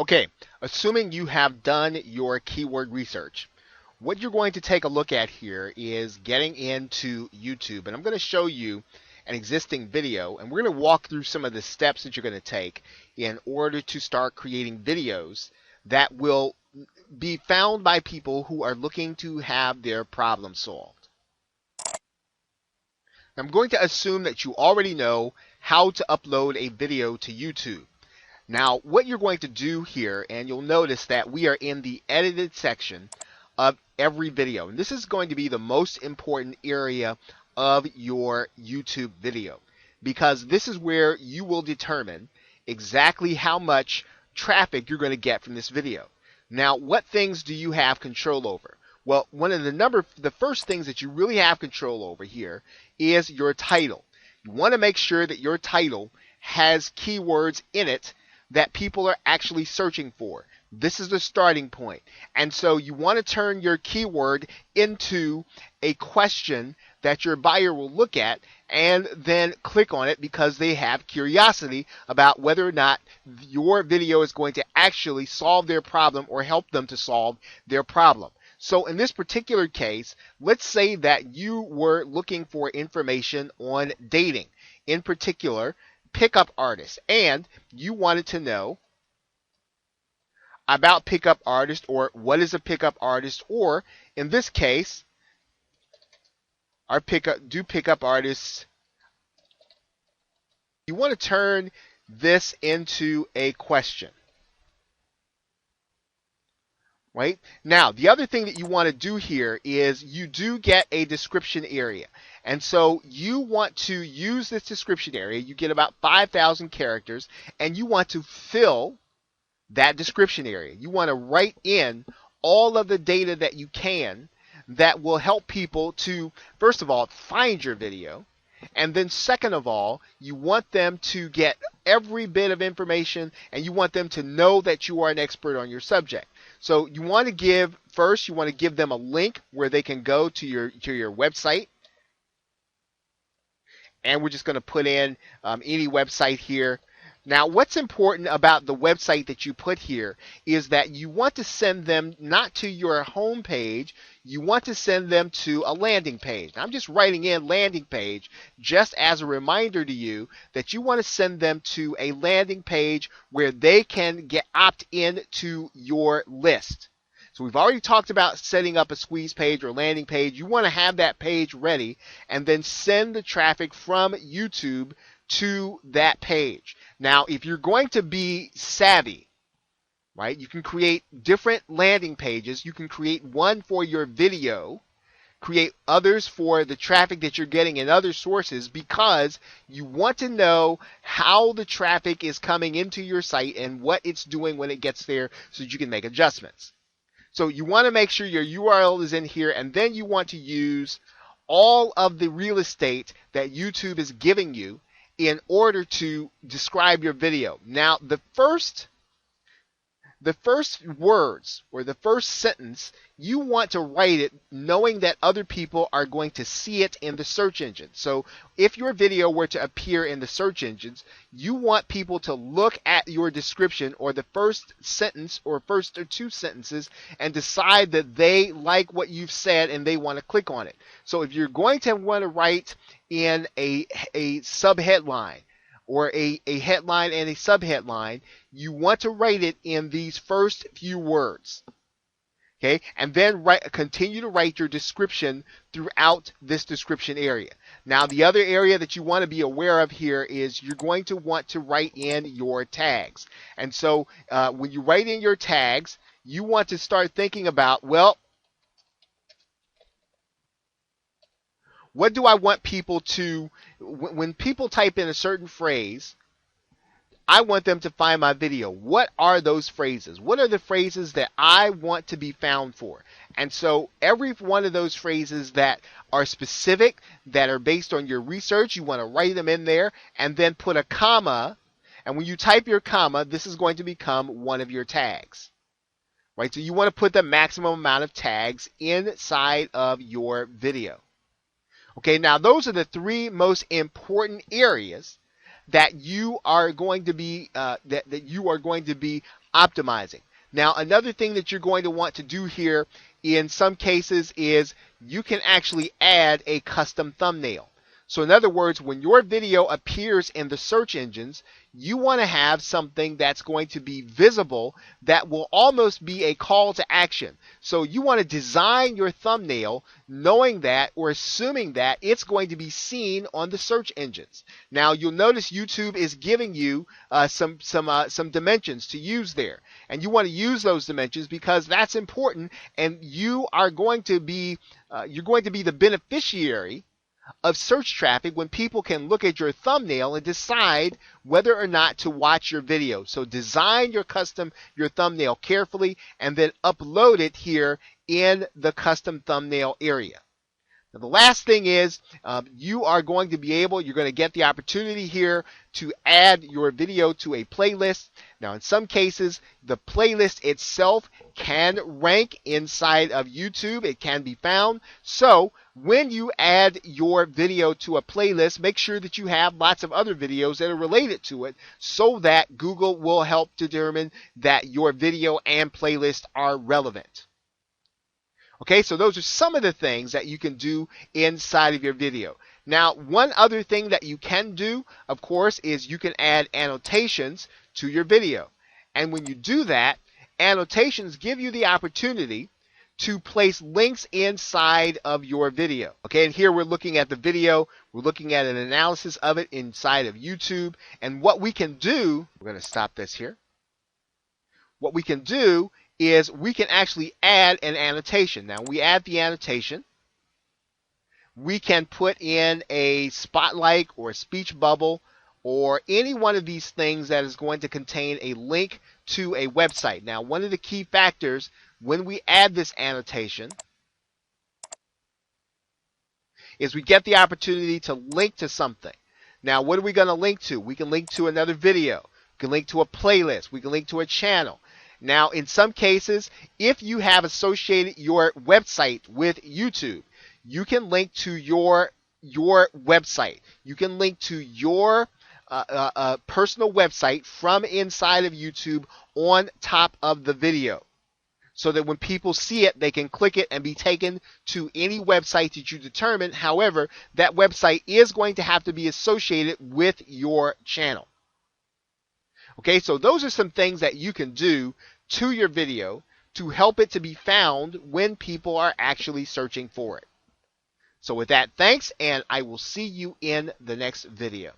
Okay, assuming you have done your keyword research, what you're going to take a look at here is getting into YouTube, and I'm going to show you an existing video, and we're going to walk through some of the steps that you're going to take in order to start creating videos that will be found by people who are looking to have their problem solved. I'm going to assume that you already know how to upload a video to YouTube. Now, what you're going to do here, and you'll notice that we are in the edited section of every video. And this is going to be the most important area of your YouTube video, because this is where you will determine exactly how much traffic you're going to get from this video. Now, what things do you have control over? Well, one of the first things that you really have control over here is your title. You want to make sure that your title has keywords in it that people are actually searching for. This is the starting point. And so you want to turn your keyword into a question that your buyer will look at and then click on it because they have curiosity about whether or not your video is going to actually solve their problem or help them to solve their problem. So in this particular case, let's say that you were looking for information on dating, in particular, pickup artists, and you wanted to know about pickup artists, or what is a pickup artist, or in this case, do pickup artists. You want to turn this into a question. Right? Now, the other thing that you want to do here is you do get a description area. And so you want to use this description area. You get about 5,000 characters, and you want to fill that description area. You want to write in all of the data that you can that will help people to, first of all, find your video. And then second of all, you want them to get every bit of information, and you want them to know that you are an expert on your subject. So you want to give them a link where they can go to your website. And we're just going to put in any website here. Now, what's important about the website that you put here is that you want to send them not to your home page, you want to send them to a landing page. Now, I'm just writing in landing page just as a reminder to you that you want to send them to a landing page where they can opt in to your list. So we've already talked about setting up a squeeze page or landing page. You want to have that page ready and then send the traffic from YouTube to that page. Now, if you're going to be savvy, right, you can create different landing pages. You can create one for your video, create others for the traffic that you're getting in other sources, because you want to know how the traffic is coming into your site and what it's doing when it gets there so that you can make adjustments. So you want to make sure your URL is in here, and then you want to use all of the real estate that YouTube is giving you in order to describe your video. Now, the first words or the first sentence, you want to write it knowing that other people are going to see it in the search engine. So if your video were to appear in the search engines, you want people to look at your description or the first sentence or first or two sentences and decide that they like what you've said and they want to click on it. So if you're going to want to write in a subheadline, or a headline and a subheadline, you want to write it in these first few words. Okay, and then continue to write your description throughout this description area. Now, the other area that you want to be aware of here is you're going to want to write in your tags. And so when you write in your tags, you want to start thinking about, well, what do I want people to, when people type in a certain phrase, I want them to find my video. What are those phrases? What are the phrases that I want to be found for? And so every one of those phrases that are specific, that are based on your research, you want to write them in there and then put a comma. And when you type your comma, this is going to become one of your tags. Right? So you want to put the maximum amount of tags inside of your video. Okay, now those are the three most important areas that you are going to be optimizing. Now, another thing that you're going to want to do here in some cases is you can actually add a custom thumbnail. So in other words, when your video appears in the search engines, you want to have something that's going to be visible that will almost be a call to action. So you want to design your thumbnail knowing that or assuming that it's going to be seen on the search engines. Now you'll notice YouTube is giving you some dimensions to use there, and you want to use those dimensions because that's important, and you are going to be the beneficiary of search traffic when people can look at your thumbnail and decide whether or not to watch your video. So design your thumbnail carefully and then upload it here in the custom thumbnail area. Now, the last thing is you're going to get the opportunity here to add your video to a playlist. Now, in some cases, the playlist itself can rank inside of YouTube. It can be found. So when you add your video to a playlist, make sure that you have lots of other videos that are related to it so that Google will help determine that your video and playlist are relevant. Okay, so those are some of the things that you can do inside of your video. Now, one other thing that you can do, of course, is you can add annotations to your video. And when you do that, annotations give you the opportunity to place links inside of your video. Okay, and here we're looking at the video. We're looking at an analysis of it inside of YouTube. And what we can do, we're going to stop this here. What we can do is we can actually add an annotation. Now, we add the annotation. We can put in a spotlight or a speech bubble or any one of these things that is going to contain a link to a website. Now, one of the key factors when we add this annotation is we get the opportunity to link to something. Now, what are we going to link to? We can link to another video. We can link to a playlist. We can link to a channel. Now, in some cases, if you have associated your website with YouTube, you can link to your website. You can link to your personal website from inside of YouTube on top of the video, so that when people see it, they can click it and be taken to any website that you determine. However, that website is going to have to be associated with your channel. Okay, so those are some things that you can do to your video to help it to be found when people are actually searching for it. So with that, thanks, and I will see you in the next video.